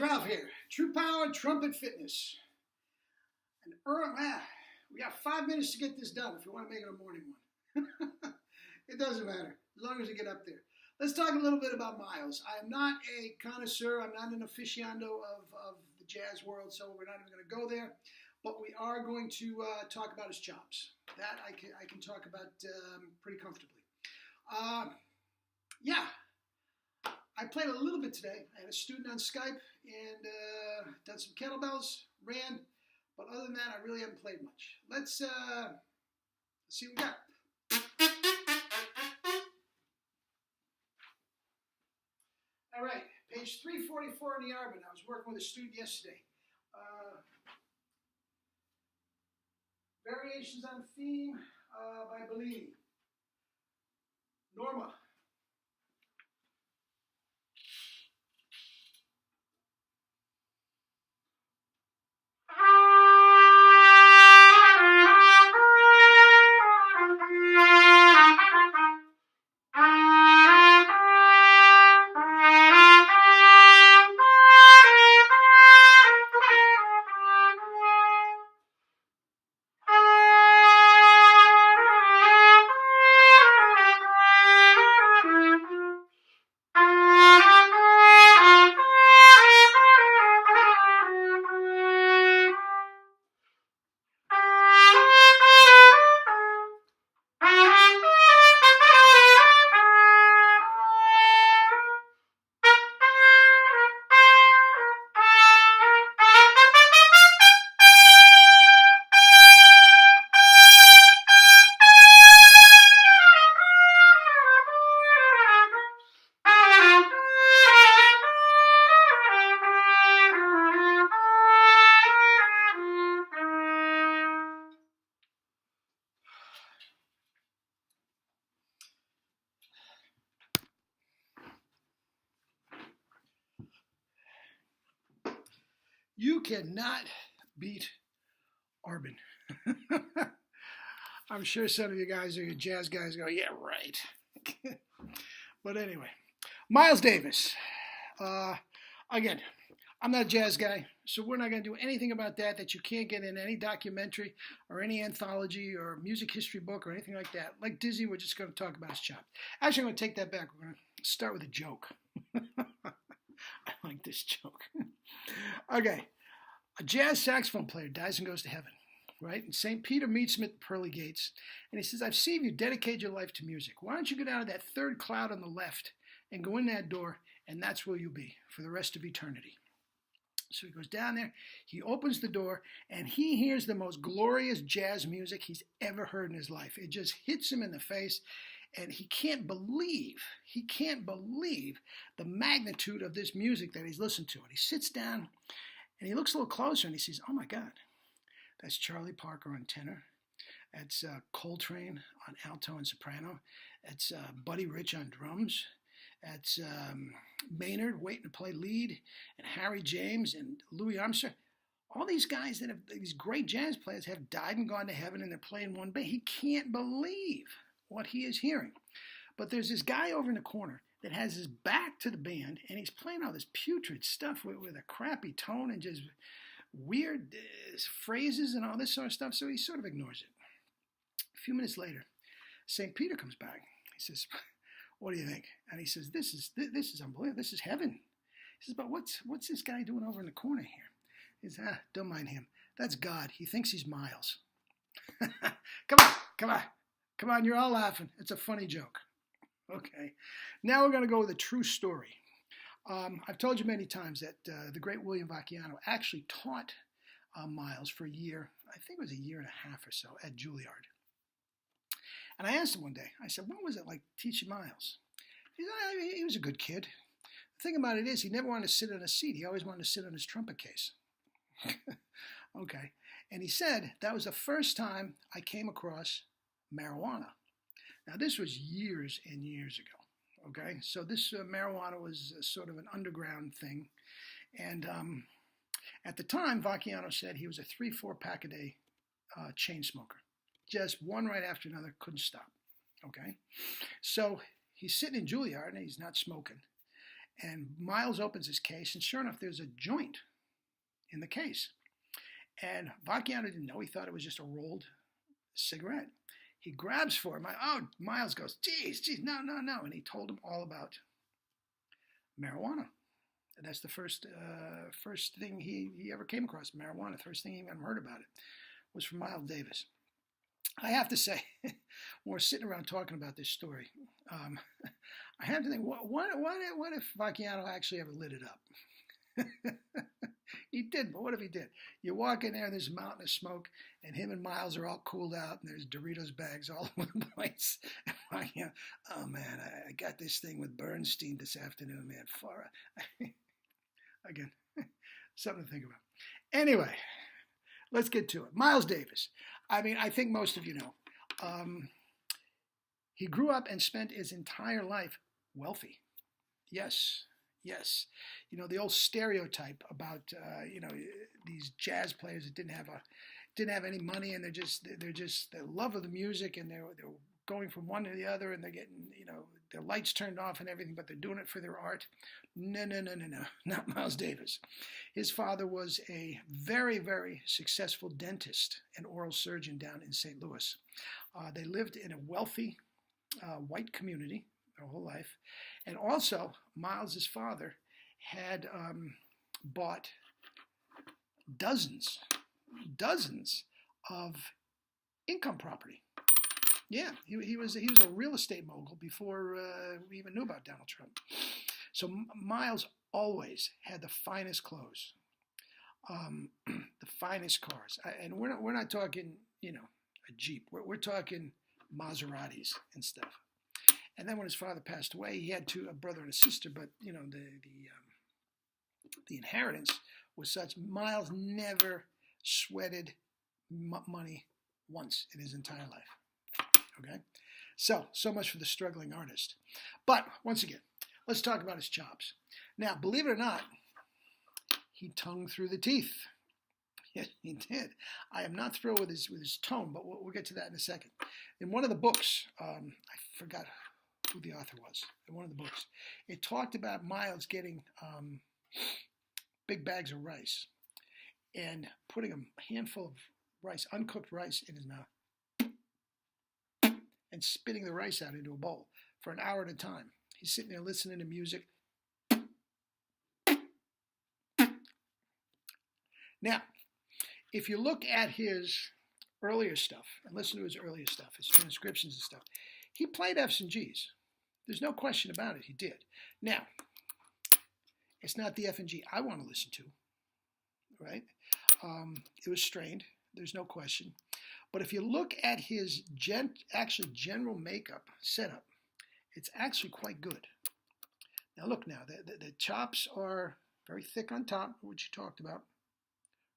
Ralph here. True Power Trumpet Fitness. And we got 5 minutes to get this done if we want to make it a morning one. It doesn't matter, as long as we get up there. Let's talk a little bit about Miles. I am not a connoisseur. I'm not an aficionado of the jazz world, so we're not even going to go there. But we are going to talk about his chops. That I can talk about pretty comfortably. Yeah. I played a little bit today. I had a student on Skype and done some kettlebells, ran, but other than that, I really haven't played much. Let's see what we got. All right, page 344 in the Arbin. I was working with a student yesterday. Variations on Theme by Bellini. Norma. You cannot beat Arbin. I'm sure some of you guys are your jazz guys go, yeah, right. But anyway, Miles Davis. Again, I'm not a jazz guy, so we're not going to do anything about that you can't get in any documentary or any anthology or music history book or anything like that. Like Dizzy, we're just going to talk about his chop. Actually, I'm going to take that back. We're going to start with a joke. I like this joke. Okay. A jazz saxophone player dies and goes to heaven, right? And St. Peter meets him at the pearly gates, and he says, I've seen you dedicate your life to music. Why don't you go down to that third cloud on the left and go in that door, and that's where you'll be for the rest of eternity. So he goes down there, he opens the door, and he hears the most glorious jazz music he's ever heard in his life. It just hits him in the face, and he can't believe the magnitude of this music that he's listened to. And he sits down, and he looks a little closer, and he says, oh my God, that's Charlie Parker on tenor. That's Coltrane on alto and soprano. That's Buddy Rich on drums. That's Maynard waiting to play lead, and Harry James and Louis Armstrong. All these guys that have, these great jazz players have died and gone to heaven, and they're playing one bass. He can't believe what he is hearing. But there's this guy over in the corner that has his back to the band, and he's playing all this putrid stuff with a crappy tone and just weird phrases and all this sort of stuff, so he sort of ignores it. A few minutes later, St. Peter comes back. He says, what do you think? And he says, this is unbelievable. This is heaven. He says, but what's this guy doing over in the corner here? He says, don't mind him. That's God. He thinks he's Miles. Come on, you're all laughing. It's a funny joke. Okay, now we're going to go with a true story. I've told you many times that the great William Vacchiano actually taught Miles for a year, I think it was a year and a half or so, at Juilliard. And I asked him one day, I said, what was it like teaching Miles? He said, he was a good kid. The thing about it is he never wanted to sit on a seat. He always wanted to sit on his trumpet case. Okay, and he said that was the first time I came across marijuana. Now, this was years and years ago, okay? So this marijuana was sort of an underground thing. And at the time, Vacchiano said he was a 3-4 pack a day chain smoker. Just one right after another, couldn't stop, okay? So he's sitting in Juilliard, and he's not smoking. And Miles opens his case, and sure enough, there's a joint in the case. And Vacchiano didn't know. He thought it was just a rolled cigarette. He grabs for it. Miles goes, geez, no. And he told him all about marijuana. And that's the first thing he ever came across, marijuana. The first thing he even heard about it was from Miles Davis. I have to say, when we're sitting around talking about this story, I have to think, what if Vacchiano actually ever lit it up? He did, but what if he did? You walk in there, there's a mountain of smoke, and him and Miles are all cooled out, and there's Doritos bags all over the place. Oh man, I got this thing with Bernstein this afternoon, man. Again, something to think about. Anyway, let's get to it. Miles Davis. I mean, I think most of you know. He grew up and spent his entire life wealthy. Yes. You know, the old stereotype about these jazz players that didn't have any money, and they're just the love of the music, and they're going from one to the other, and they're getting their lights turned off and everything, but they're doing it for their art. No, not Miles Davis. His father was a very, very successful dentist and oral surgeon down in St. Louis. They lived in a wealthy white community their whole life. And also, Miles's father had bought dozens of income property. Yeah, he was a real estate mogul before we even knew about Donald Trump. So Miles always had the finest clothes, the finest cars, and we're not talking a Jeep. We're talking Maseratis and stuff. And then when his father passed away, he had a brother and a sister, but the inheritance was such. Miles never sweated money once in his entire life. Okay, so much for the struggling artist. But once again, let's talk about his chops. Now, believe it or not, he tongued through the teeth. Yes, he did. I am not thrilled with his tone, but we'll get to that in a second. In one of the books, I forgot who the author was. In one of the books, it talked about Miles getting big bags of rice and putting a handful of rice, uncooked rice, in his mouth, and spitting the rice out into a bowl for an hour at a time. He's sitting there listening to music. Now, if you look at his earlier stuff and listen to his earlier stuff, his transcriptions and stuff, he played F's and G's. There's no question about it, he did. Now, it's not the F and G I want to listen to, right? It was strained, there's no question. But if you look at his general makeup setup, it's actually quite good. Now look now, the chops are very thick on top, which you talked about.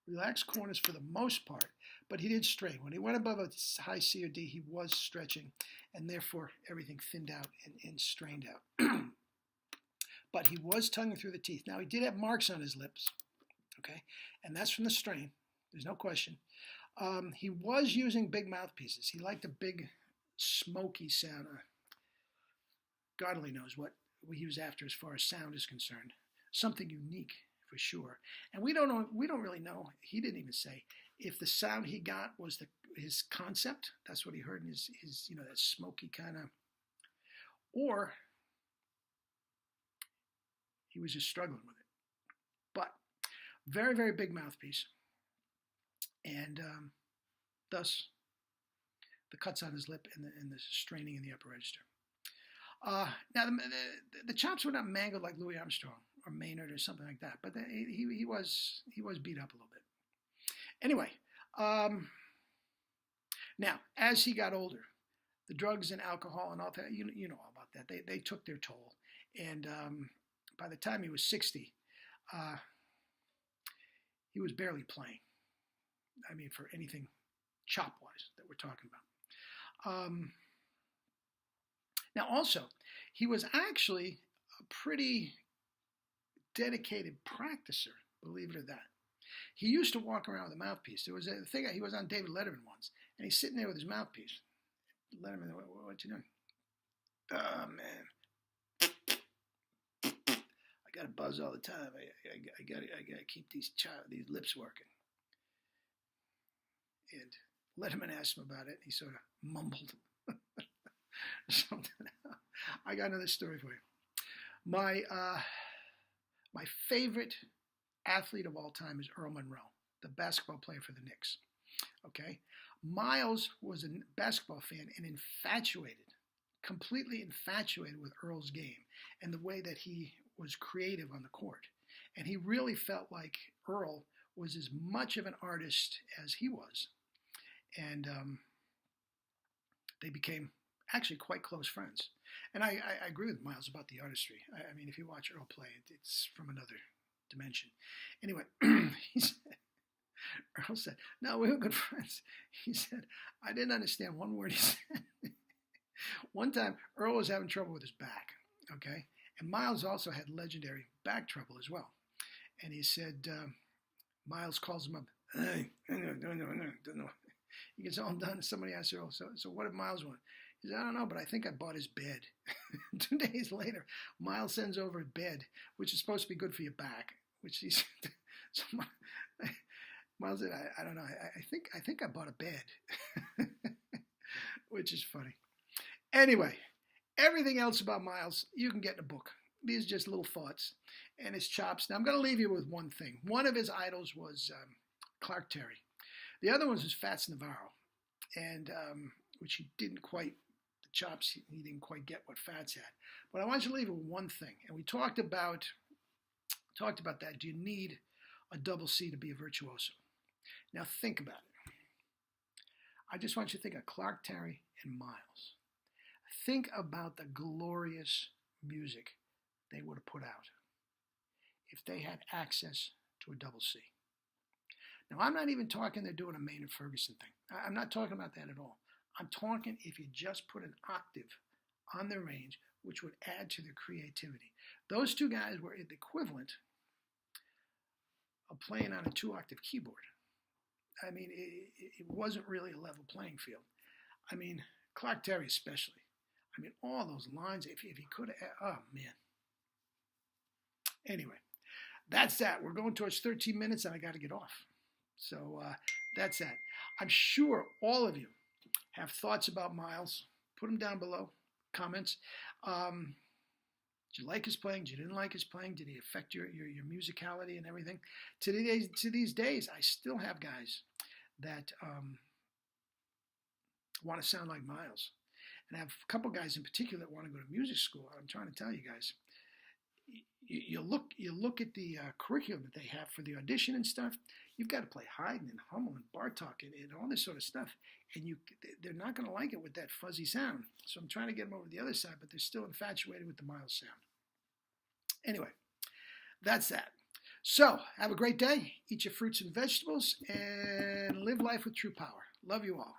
Relaxed corners for the most part, but he did strain. When he went above a high C or D, he was stretching, and therefore everything thinned out and strained out. But he was tonguing through the teeth. Now, he did have marks on his lips, okay, and that's from the strain. There's no question. He was using big mouthpieces. He liked a big, smoky sound. God only knows what he was after as far as sound is concerned. Something unique, for sure. And we don't really know. He didn't even say if the sound he got was his concept. That's what he heard in his that smoky kind of, or he was just struggling with it. But very, very big mouthpiece, and thus the cuts on his lip and the straining in the upper register. Now the chops were not mangled like Louis Armstrong or Maynard or something like that, but he was beat up a little bit. Anyway, now as he got older, the drugs and alcohol and all that, you know all about that. They took their toll, and by the time he was 60, he was barely playing. I mean, for anything chop-wise that we're talking about. Now, also, he was actually a pretty dedicated practicer, believe it or not. He used to walk around with a mouthpiece. There was a thing, he was on David Letterman once, and he's sitting there with his mouthpiece. Letterman, what you doing? Oh, man. got to buzz all the time. I got to keep these lips working. And Letterman asked him about it. And he sort of mumbled something. I got another story for you. My favorite athlete of all time is Earl Monroe, the basketball player for the Knicks. Okay, Miles was a basketball fan and completely infatuated with Earl's game and the way that he was creative on the court. And he really felt like Earl was as much of an artist as he was. And they became actually quite close friends. And I agree with Miles about the artistry. I mean, if you watch Earl play, it's from another dimension. Anyway, Earl said, no, we were good friends. He said, I didn't understand one word he said. One time, Earl was having trouble with his back, okay? And Miles also had legendary back trouble as well. And he said, Miles calls him up, hey, no. He gets all done. Somebody asks Earl, so what did Miles want? He said, I don't know, but I think I bought his bed. 2 days later, Miles sends over a bed, which is supposed to be good for your back, which he said, so Miles said, I don't know, I think I bought a bed, which is funny. Anyway, everything else about Miles, you can get in a book. These are just little thoughts and his chops. Now, I'm going to leave you with one thing. One of his idols was Clark Terry. The other one was Fats Navarro, and which he didn't quite, the chops, he didn't quite get what Fats had. But I want you to leave you with one thing. And we talked about that. Do you need a double C to be a virtuoso? Now, think about it. I just want you to think of Clark Terry and Miles. Think about the glorious music they would have put out if they had access to a double C. Now, I'm not even talking they're doing a Maynard Ferguson thing. I'm not talking about that at all. I'm talking if you just put an octave on their range, which would add to their creativity. Those two guys were the equivalent of playing on a 2-octave keyboard. I mean, it wasn't really a level playing field. I mean, Clark Terry especially. I mean, all those lines, if he could have, oh, man. Anyway, that's that. We're going towards 13 minutes, and I got to get off. So that's that. I'm sure all of you have thoughts about Miles. Put them down below, comments. Did you like his playing? Did you didn't like his playing? Did he affect your musicality and everything? To these days, I still have guys that want to sound like Miles. And I have a couple guys in particular that want to go to music school. I'm trying to tell you guys, you look at the curriculum that they have for the audition and stuff. You've got to play Haydn and Hummel and Bartok and all this sort of stuff, and they're not going to like it with that fuzzy sound. So I'm trying to get them over to the other side, but they're still infatuated with the Miles sound. Anyway, that's that. So have a great day. Eat your fruits and vegetables and live life with true power. Love you all.